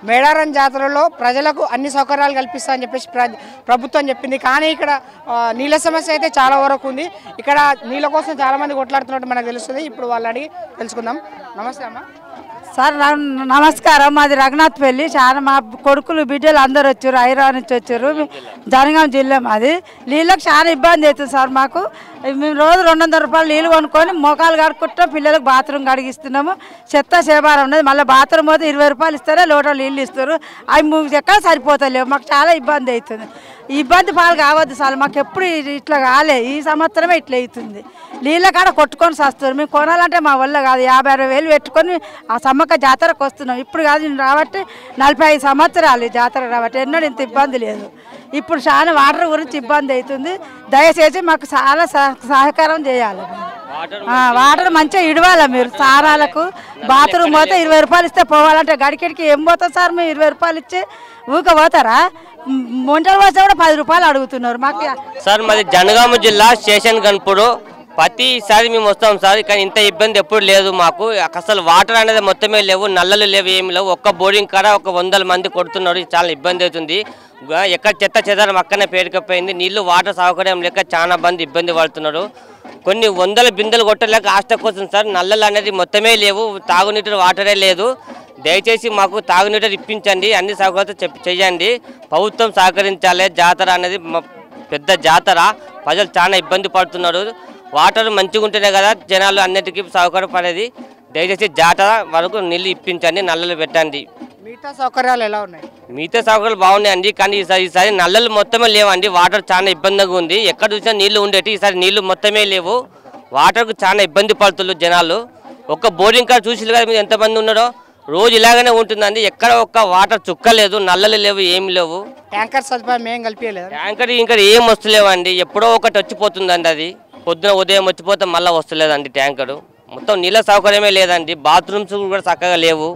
మేడారం జాతరలో ప్రజలకు అన్ని సౌకర్యాలు కల్పిస్తా అని చెప్పేసి ప్రభుత్వం చెప్పింది. కానీ ఇక్కడ నీళ్ళ సమస్య అయితే చాలా వరకు ఉంది. ఇక్కడ నీళ్ళ కోసం చాలా మంది కొట్లాడుతున్నట్టు మనకు తెలుస్తుంది. ఇప్పుడు వాళ్ళు అడిగి తెలుసుకుందాం. నమస్తే అమ్మ. సార్ నమస్కారం. మాది రఘునాథ్పల్లి. చాలా మా కొడుకులు బిడ్డలు అందరు వచ్చారు, హైదరాబాద్ నుంచి వచ్చారు. జనగాం జిల్లా మాది. నీళ్ళకి చాలా ఇబ్బంది అవుతుంది సార్ మాకు. మేము రోజు 200 రూపాయలు నీళ్ళు కొనుక్కొని మోకాలు కడుక్కుంటాం, పిల్లలకు బాత్రూమ్ కడిగిస్తున్నాము. చెత్త సేబారం ఉన్నది. మళ్ళీ బాత్రూమ్ పోతే 20 రూపాయలు ఇస్తారే, లోటలు నీళ్ళు ఇస్తారు. అవి ఎక్కడ సరిపోతలేవు. మాకు చాలా ఇబ్బంది అవుతుంది. ఈ ఇబ్బంది పాలు కావద్దు సార్. మాకు ఎప్పుడు ఇట్లా కాలే, ఈ సంవత్సరమే ఇట్లా అవుతుంది. నీళ్ళ కాడ కొట్టుకొని వస్తారు. మేము కొనాలంటే మా వల్ల కాదు. 50-60 వేలు పెట్టుకొని ఆ సమ్మక్క జాతరకు వస్తున్నాం. ఇప్పుడు కాదు, నేను రాబట్టి 45 సంవత్సరాలు ఈ జాతర రాబట్టి ఎన్నడూ ఇంత ఇబ్బంది లేదు. ఇప్పుడు చాలా వాటర్ గురించి ఇబ్బంది అవుతుంది. దయచేసి మాకు చాలా సహకారం చేయాలి. వాటర్ మంచిగా ఇడవాలి. మీరు సారాలకు బాత్రూమ్ పోతే 20 రూపాయలు ఇస్తే పోవాలంటే గడికెడికి ఏం పోతుంది సార్? మేము 20 రూపాయలు ఇచ్చి ఊక పోతారా? మొంటలు పోస్తే కూడా 10 రూపాయలు అడుగుతున్నారు మాకు. సార్ మాది జనగామ జిల్లా స్టేషన్ గన్పూర్. ప్రతిసారి మేము వస్తాం సార్. కానీ ఇంత ఇబ్బంది ఎప్పుడు లేదు మాకు. అసలు వాటర్ అనేది మొత్తమే లేవు, నల్లలు లేవు, ఏమి లేవు. ఒక్క బోరింగ్ కాడ 100 మంది కొడుతున్నారు. చాలా ఇబ్బంది అవుతుంది. ఎక్కడ చెత్త చెదారం అక్కడనే పేరుకపోయింది. నీళ్లు వాటర్ సౌకర్యం లేక చాలా మంది ఇబ్బంది పడుతున్నారు. కొన్ని 100 బిందెలు కొట్టలేక ఆస్టకొస్తుంది సార్. నల్లలు అనేది మొత్తమే లేవు, తాగునీటి వాటరే లేదు. దయచేసి మాకు తాగునీరు ఇప్పించండి, అన్ని సౌకర్యాలతో చేయండి. ప్రభుత్వం సహకరించాలి. జాతర అనేది పెద్ద జాతర. ప్రజలు చాలా ఇబ్బంది పడుతున్నారు. వాటర్ మంచిగా ఉంటేనే కదా జనాలు అన్నిటికీ సౌకర్యపడేది. దయచేసి జాతర వరకు నీళ్ళు ఇప్పించండి, నల్లలు పెట్టండి. మిగతా సౌకర్యాలు ఎలా ఉన్నాయి? మిగతా సౌకర్యాలు బాగున్నాయండి. కానీ ఈసారి నల్లలు మొత్తమే లేవండి. వాటర్ చాలా ఇబ్బందిగా ఉంది. ఎక్కడ చూసినా నీళ్లు ఉండేటి, ఈసారి నీళ్లు మొత్తమే లేవు. వాటర్కు చాలా ఇబ్బంది పడుతున్నారు జనాలు. ఒక్క బోరింగ్ కాడ చూసి కదా మీరు ఎంతమంది ఉన్నారో. రోజు ఇలాగనే ఉంటుందండి. ఎక్కడ ఒక్క వాటర్ చుక్క లేదు, నల్లలు లేవు, ఏమి లేవు. ట్యాంకర్ సదుపాయం ఏం కలిపియలేదు. ట్యాంకర్ ఇంకా ఏం వస్తలేవండి. ఎప్పుడో ఒకటి వచ్చిపోతుందండి. అది పొద్దున ఉదయం వచ్చిపోతే మళ్ళీ వస్తలేదండి ట్యాంకరు. మొత్తం నీళ్ళ సౌకర్యమే లేదండి. బాత్రూమ్స్ కూడా చక్కగా లేవు.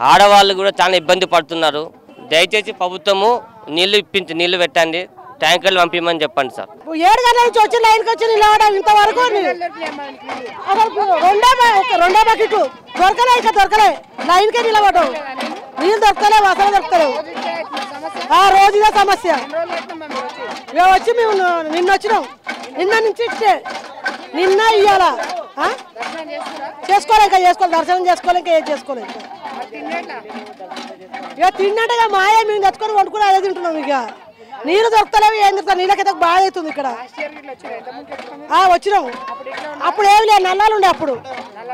ఆడవాళ్ళు కూడా చాలా ఇబ్బంది పడుతున్నారు. దయచేసి ప్రభుత్వము నీళ్లు పెట్టండి, ట్యాంకర్లు పంపించమని చెప్పండి సార్. 7 గంటల నుంచి వచ్చి లైన్కి వచ్చి నిలబడడం ఇంతవరకు రెండో బకెట్ దొరకలే, ఇంకా దొరకలే. లైన్కే నిలబడవు, నీళ్ళు దొరకలేవు, అసలు దొరకలేవు. రోజుగా సమస్య. వచ్చి మేము నిన్న వచ్చినాం. నిన్న నుంచి నిన్న ఇయ్యాల చేసుకోవాలి, ఇంకా చేసుకోవాలి. దర్శనం చేసుకోవాలి, ఇంకా ఏం చేసుకోలేదు. ఇక తిన్నట్టుగా మాయే మేము తెచ్చుకొని వండుకుని అదే తింటున్నాం. ఇక నీళ్ళు దొరకలేవు, ఏం దొరుకుతాయి. నీళ్ళకైతే బాగా అవుతుంది ఇక్కడ. వచ్చినాము. అప్పుడు ఏమి లేదు, నల్లాలు ఉండే. అప్పుడు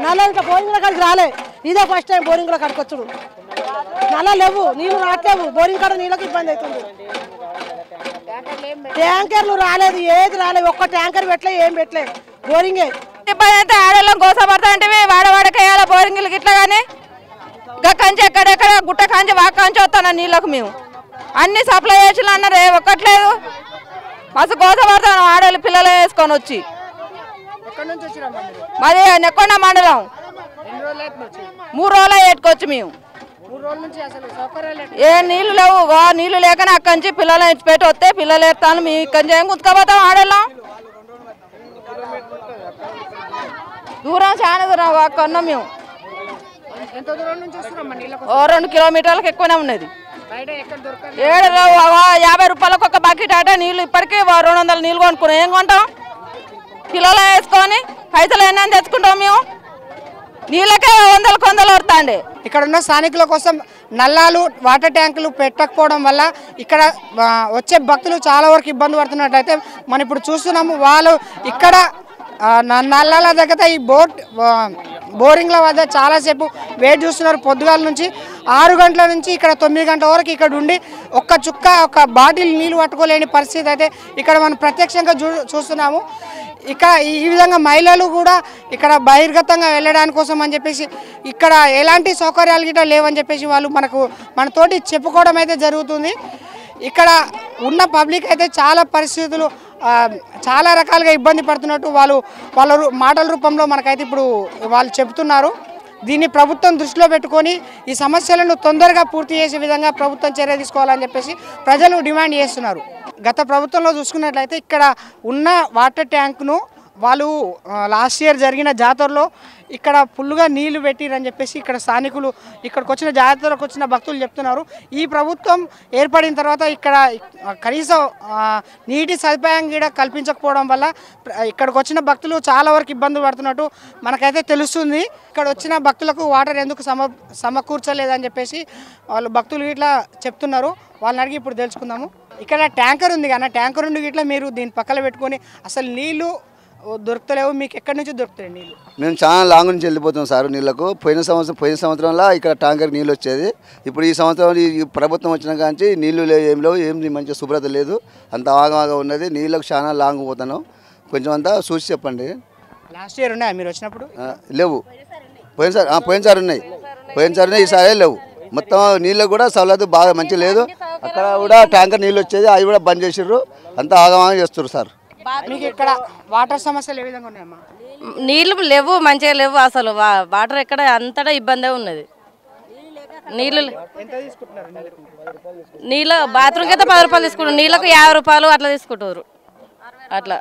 నల్లాలు ఇట్లా బోరింగ్లో కాడికి రాలే. ఇదే ఫస్ట్ టైం బోరింగ్లో కాడికి వచ్చుడు. నల్లాలు లేవు, నీళ్ళు రావట్లేవు. బోరింగ్ కాడ నీళ్ళకి ఇబ్బంది అవుతుంది. ట్యాంకర్లు రాలేదు, ఏది రాలేదు. ఒక్క ట్యాంకర్ పెట్టలే, ఏం పెట్టలే. బోరింగే ఇబ్బంది అయితే ఆడవాళ్ళం గోసపడతా అంటే వాడవాడకేయాల బోరింగ్లకి ఇట్లా. కానీ కంచి ఎక్కడెక్కడ గుట్ట కాంచి వాక్ కాంచి వస్తాను నీళ్ళకు. మేము అన్ని సప్లై చేసిన అన్నారు, ఒక్కట్లేదు. మస్తు గోసపడతాను ఆడవాళ్ళు పిల్లలు వేసుకొని వచ్చి. మరి నెక్కొండ మండలం 3 రోజులు ఎట్టుకోవచ్చు మేము. ఏ నీళ్ళు లేవు, నీళ్ళు లేకనే అక్కడి నుంచి పిల్లలు పెట్టి వస్తే పిల్లలు ఎత్తాను. మేము ఇక్కడి నుంచి ఏం గుంతుకపోతాం ఆడవాళ్ళం. దూరం చాలా దూరం అక్కడున్నాం మేము. 2 కిలోమీటర్లకు ఎక్కువనే ఉన్నది. 50 రూపాయలకు ఒక బకెట్ ఆట నీళ్ళు. ఇప్పటికీ 200 నీళ్ళు కొనుక్కున్నాం. ఏం కొంటాం? పిల్లలు వేసుకొని పైసలు ఎన్న తెచ్చుకుంటాం మేము. నీళ్ళకే 100 వస్తాండి. ఇక్కడ ఉన్న స్థానికుల కోసం నల్లాలు, వాటర్ ట్యాంకులు పెట్టకపోవడం వల్ల ఇక్కడ వచ్చే భక్తులు చాలా వరకు ఇబ్బంది పడుతున్నట్లయితే మనం ఇప్పుడు చూస్తున్నాము. వాళ్ళు ఇక్కడ నల్లాల దగ్గర ఈ బోరింగ్ల వద్ద చాలాసేపు వెయిట్ చూస్తున్నారు. పొద్దుగాల నుంచి 6 గంటల నుంచి ఇక్కడ 9 గంటల వరకు ఇక్కడ ఉండి ఒక బాటిల్ నీళ్ళు పట్టుకోలేని పరిస్థితి అయితే ఇక్కడ మనం ప్రత్యక్షంగా చూస్తున్నాము. ఇక ఈ విధంగా మహిళలు కూడా ఇక్కడ బహిర్గతంగా వెళ్ళడానికి కోసం అని చెప్పేసి ఇక్కడ ఎలాంటి సౌకర్యాలు గిట్లా లేవని చెప్పేసి వాళ్ళు మనతోటి చెప్పుకోవడం అయితే జరుగుతుంది. ఇక్కడ ఉన్న పబ్లిక్ అయితే చాలా పరిస్థితులు చాలా రకాలుగా ఇబ్బంది పడుతున్నట్టు వాళ్ళ మాటల రూపంలో మనకైతే ఇప్పుడు వాళ్ళు చెప్తున్నారు. దీన్ని ప్రభుత్వం దృష్టిలో పెట్టుకొని ఈ సమస్యలను తొందరగా పూర్తి చేసే విధంగా ప్రభుత్వం చర్య తీసుకోవాలని చెప్పేసి ప్రజలు డిమాండ్ చేస్తున్నారు. గత ప్రభుత్వంలో చూసుకున్నట్లయితే ఇక్కడ ఉన్న వాటర్ ట్యాంకును వాళ్ళు లాస్ట్ ఇయర్ జరిగిన జాతరలో ఇక్కడ ఫుల్గా నీళ్లు పెట్టిరని చెప్పేసి ఇక్కడ స్థానికులు ఇక్కడికి వచ్చిన జాతరకు వచ్చిన భక్తులు చెప్తున్నారు. ఈ ప్రభుత్వం ఏర్పడిన తర్వాత ఇక్కడ కనీసం నీటి సదుపాయం కూడా కల్పించకపోవడం వల్ల ఇక్కడికి వచ్చిన భక్తులు చాలా వరకు ఇబ్బందులు పడుతున్నట్టు మనకైతే తెలుస్తుంది. ఇక్కడ వచ్చిన భక్తులకు వాటర్ ఎందుకు సమకూర్చలేదని చెప్పేసి వాళ్ళు భక్తులు ఇట్లా చెప్తున్నారు. వాళ్ళని అడిగి ఇప్పుడు తెలుసుకుందాము. ఇక్కడ ట్యాంకర్ ఉంది కానీ ట్యాంకర్ ఉండి ఇట్లా మీరు దీని పక్కన పెట్టుకొని అసలు నీళ్లు దొరుకుతలేవు, మీకు ఎక్కడి నుంచి దొరుకుతాయి నీళ్ళు? మేము చాలా లాంగ్ నుంచి వెళ్ళిపోతాం సార్ నీళ్ళకు. పోయిన సంవత్సరంలో ఇక్కడ ట్యాంకర్ నీళ్ళు వచ్చేది. ఇప్పుడు ఈ సంవత్సరం ఈ ప్రభుత్వం వచ్చిన కానీ నీళ్లు ఏం లేవు, ఏం మంచి శుభ్రత లేదు, అంత ఆగమాగా ఉన్నది. నీళ్ళకు చాలా లాంగ్ పోతున్నాం. కొంచెం అంతా చూసి చెప్పండి. లాస్ట్ ఇయర్ ఉన్నాయా మీరు వచ్చినప్పుడు? లేవు. పోయినసారి ఉన్నాయి, ఈసారి లేవు. మొత్తం నీళ్ళకు కూడా సౌలభ్యం బాగా మంచి లేదు. అక్కడ కూడా ట్యాంకర్ నీళ్ళు వచ్చేది, అవి కూడా బంద్ చేసిర్రు. అంతా ఆగమాగా చేస్తారు సార్. మీకు ఇక్కడ వాటర్ సమస్యలు ఏ విధంగా ఉన్నాయమ్మా? నీళ్ళు లేవు, మంచిగా లేవు. అసలు వాటర్ ఎక్కడ అంతటా ఇబ్బందే ఉన్నది. నీళ్ళు బాత్రూమ్కి అయితే 10 రూపాయలు తీసుకుంటారు, నీళ్ళకు 50 రూపాయలు అట్లా తీసుకుంటారు. అట్లా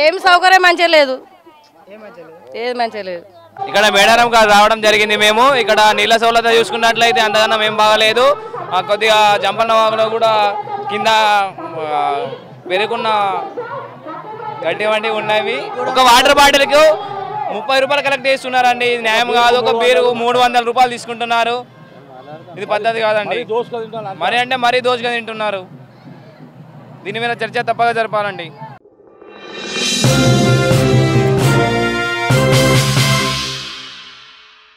ఏం సౌకర్యం మంచిగా లేదు, ఏది మంచిగా లేదు. ఇక్కడ మేడారం రావడం జరిగింది. మేము ఇక్కడ నీళ్ళ సౌలభ్యత చూసుకున్నట్లయితే అంతకన్నా మేము బాగాలేదు. కొద్దిగా జంపన్న వాగులో కూడా కింద పెరుగున్న గడ్డి వంటి ఉన్నవి. ఒక వాటర్ బాటిల్కు 30 రూపాయలు కలెక్ట్ చేస్తున్నారండి. ఇది న్యాయం కాదు. ఒక బీరు 300 రూపాయలు తీసుకుంటున్నారు. ఇది పద్ధతి కాదండి. మరి అంటే మరీ దోచుగా తింటున్నారు. దీని మీద చర్చ తప్పగా జరపాలండి.